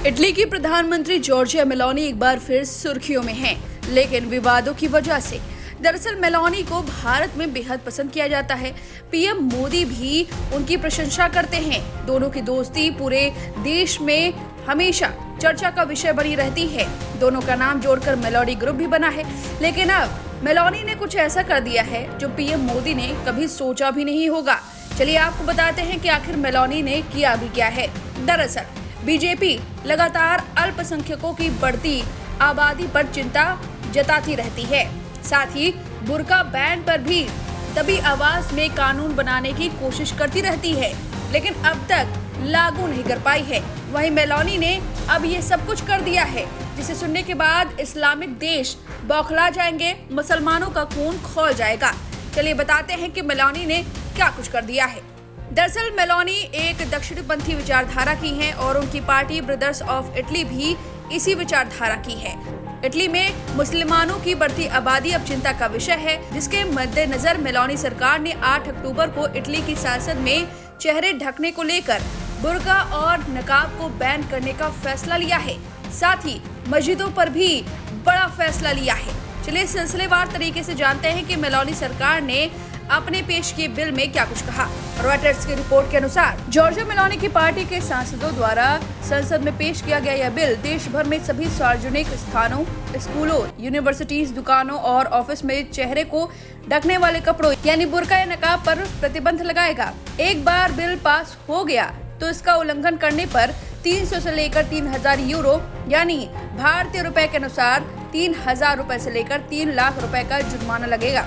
Italy की प्रधानमंत्री Giorgia Meloni एक बार फिर सुर्खियों में हैं, लेकिन विवादों की वजह से। दरअसल मेलोनी को भारत में बेहद पसंद किया जाता है। पीएम मोदी भी उनकी प्रशंसा करते हैं। दोनों की दोस्ती पूरे देश में हमेशा चर्चा का विषय बनी रहती है। दोनों का नाम जोड़कर मेलोनी ग्रुप भी बना है। लेकिन अब मेलोनी ने कुछ ऐसा कर दिया है जो पीएम मोदी ने कभी सोचा भी नहीं होगा। चलिए आपको बताते हैं कि आखिर मेलोनी ने किया भी क्या है। दरअसल बीजेपी लगातार अल्पसंख्यकों की बढ़ती आबादी पर चिंता जताती रहती है। साथ ही बुर्का बैन पर भी दबी आवाज में कानून बनाने की कोशिश करती रहती है, लेकिन अब तक लागू नहीं कर पाई है। वहीं मेलोनी ने अब ये सब कुछ कर दिया है, जिसे सुनने के बाद इस्लामिक देश बौखला जाएंगे, मुसलमानों का खून खौल जाएगा। चलिए बताते हैं कि मेलोनी ने क्या कुछ कर दिया है। दरअसल मेलोनी एक दक्षिणपंथी विचारधारा की हैं और उनकी पार्टी ब्रदर्स ऑफ इटली भी इसी विचारधारा की है। इटली में मुसलमानों की बढ़ती आबादी अब चिंता का विषय है, जिसके मद्देनजर मेलोनी सरकार ने 8 अक्टूबर को इटली की संसद में चेहरे ढकने को लेकर बुर्का और नकाब को बैन करने का फैसला लिया है। साथ ही मस्जिदों पर भी बड़ा फैसला लिया है। चलिए सिलसिलेवार तरीके से जानते हैं कि मेलोनी सरकार ने अपने पेश किए बिल में क्या कुछ कहा। रॉयटर्स की रिपोर्ट के अनुसार जॉर्जिया मेलोनी की पार्टी के सांसदों द्वारा संसद में पेश किया गया यह बिल देश भर में सभी सार्वजनिक स्थानों, स्कूलों, यूनिवर्सिटीज, दुकानों और ऑफिस में चेहरे को ढकने वाले कपड़ों यानी बुर्का या नकाब पर प्रतिबंध लगाएगा। एक बार बिल पास हो गया तो इसका उल्लंघन करने पर 300 से लेकर 3000 यूरो यानी भारतीय रुपए के अनुसार 3000 रुपए से लेकर 3 लाख रुपए का जुर्माना लगेगा।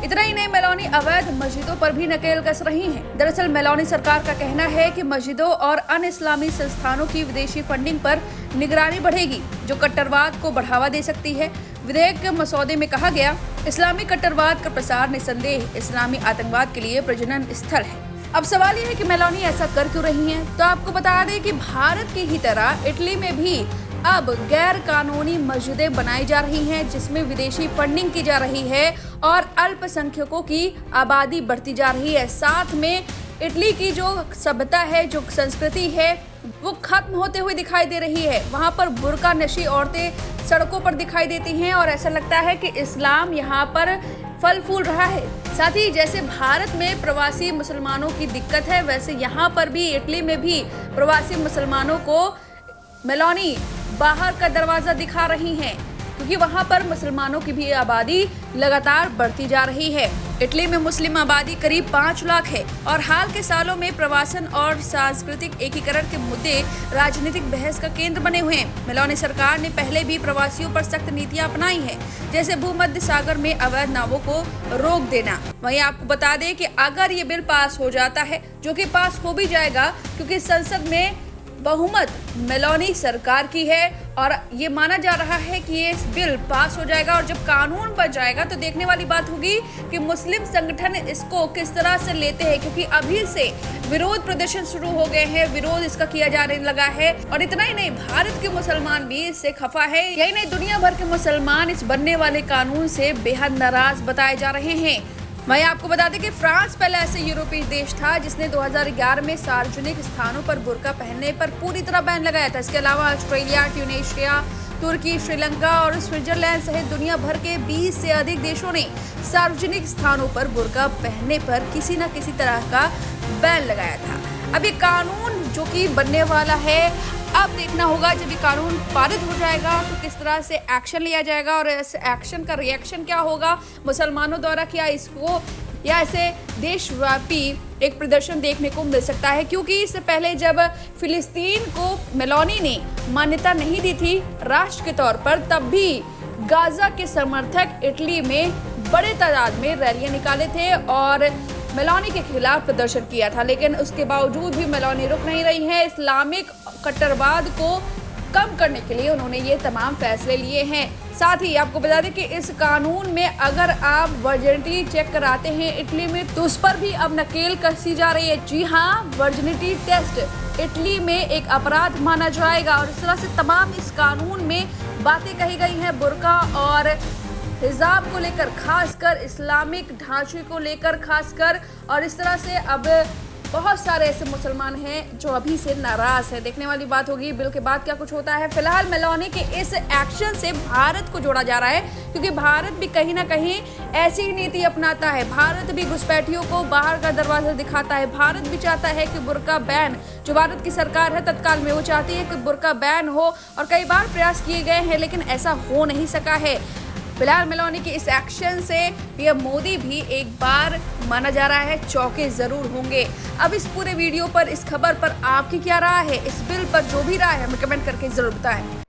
इतना ही नहीं, मेलोनी अवैध मस्जिदों पर भी नकेल कस रही हैं। दरअसल मेलोनी सरकार का कहना है कि मस्जिदों और अन्य इस्लामी संस्थानों की विदेशी फंडिंग पर निगरानी बढ़ेगी, जो कट्टरवाद को बढ़ावा दे सकती है। विधेयक के मसौदे में कहा गया, इस्लामी कट्टरवाद का प्रसार निसंदेह इस्लामी आतंकवाद के लिए प्रजनन स्थल है। अब सवाल ये है कि मेलोनी ऐसा कर क्यों रही हैं? तो आपको बता दें कि भारत की ही तरह इटली में भी अब गैर कानूनी मस्जिदें बनाई जा रही हैं, जिसमें विदेशी फंडिंग की जा रही है और अल्पसंख्यकों की आबादी बढ़ती जा रही है। साथ में इटली की जो सभ्यता है, जो संस्कृति है, वो खत्म होते हुए दिखाई दे रही है। वहाँ पर बुर्का नशी औरतें सड़कों पर दिखाई देती हैं और ऐसा लगता है कि इस्लाम यहाँ पर फल फूल रहा है। साथ ही जैसे भारत में प्रवासी मुसलमानों की दिक्कत है, वैसे यहाँ पर भी इटली में भी प्रवासी मुसलमानों को मेलोनी बाहर का दरवाजा दिखा रही हैं, क्योंकि वहां पर मुसलमानों की भी आबादी लगातार बढ़ती जा रही है। इटली में मुस्लिम आबादी करीब 5 लाख है और हाल के सालों में प्रवासन और सांस्कृतिक एकीकरण के मुद्दे राजनीतिक बहस का केंद्र बने हुए हैं। मेलोनी सरकार ने पहले भी प्रवासियों पर सख्त नीतियां अपनाई हैं, जैसे भूमध्य सागर में अवैध नावों को रोक देना। वहीं आपको बता दें कि अगर ये बिल पास हो जाता है, जो कि पास हो भी जाएगा क्योंकि संसद में बहुमत मेलोनी सरकार की है और ये माना जा रहा है कि ये बिल पास हो जाएगा और जब कानून बन जाएगा तो देखने वाली बात होगी कि मुस्लिम संगठन इसको किस तरह से लेते हैं, क्योंकि अभी से विरोध प्रदर्शन शुरू हो गए हैं, विरोध इसका किया जाने लगा है। और इतना ही नहीं, भारत के मुसलमान भी इससे खफा है। यही नहीं, दुनिया भर के मुसलमान इस बनने वाले कानून से बेहद नाराज बताए जा रहे हैं। वहीं आपको बता दें कि फ्रांस पहले ऐसे यूरोपीय देश था जिसने 2011 में सार्वजनिक स्थानों पर बुर्का पहनने पर पूरी तरह बैन लगाया था। इसके अलावा ऑस्ट्रेलिया, ट्यूनीशिया, तुर्की, श्रीलंका और स्विट्जरलैंड सहित दुनिया भर के 20 से अधिक देशों ने सार्वजनिक स्थानों पर बुर्का पहनने पर किसी न किसी तरह का बैन लगाया था। अब ये कानून जो कि बनने वाला है, अब देखना होगा जब ये कानून पारित हो जाएगा तो किस तरह से एक्शन लिया जाएगा और इस एक्शन का रिएक्शन क्या होगा मुसलमानों द्वारा। क्या इसको या ऐसे देशव्यापी एक प्रदर्शन देखने को मिल सकता है, क्योंकि इससे पहले जब फिलिस्तीन को मेलोनी ने मान्यता नहीं दी थी राष्ट्र के तौर पर, तब भी गाजा के समर्थक इटली में बड़े तादाद में रैलियां निकाले थे और मेलोनी के खिलाफ प्रदर्शन किया था। लेकिन उसके बावजूद भी मेलोनी रुक नहीं रही है। इस्लामिक कट्टरवाद को कम करने के लिए उन्होंने ये तमाम फैसले लिए हैं। साथ ही आपको बता दें कि इस कानून में अगर आप वर्जिनिटी चेक कराते हैं इटली में, तो उस पर भी अब नकेल कसी जा रही है। जी हाँ, वर्जिनिटी टेस्ट इटली में एक अपराध माना जाएगा और इस तरह से तमाम इस कानून में बातें कही गई हैं बुर्का और हिजाब को लेकर, खासकर इस्लामिक ढांचे को लेकर खासकर, और इस तरह से अब बहुत सारे ऐसे मुसलमान हैं जो अभी से नाराज हैं। देखने वाली बात होगी बिल के बाद क्या कुछ होता है। फिलहाल मेलोनी के इस एक्शन से भारत को जोड़ा जा रहा है, क्योंकि भारत भी कहीं ना कहीं ऐसी ही नीति अपनाता है। भारत भी घुसपैठियों को बाहर का दरवाजा दिखाता है। भारत भी चाहता है कि बुर्का बैन, जो भारत की सरकार है तत्काल में, वो चाहती है कि बुर्का बैन हो, और कई बार प्रयास किए गए हैं लेकिन ऐसा हो नहीं सका है। फिलहाल मेलोनी के इस एक्शन से पीएम मोदी भी एक बार माना जा रहा है चौंके जरूर होंगे। अब इस पूरे वीडियो पर, इस खबर पर आपकी क्या राय है, इस बिल पर जो भी राय है हमें कमेंट करके जरूर बताएं।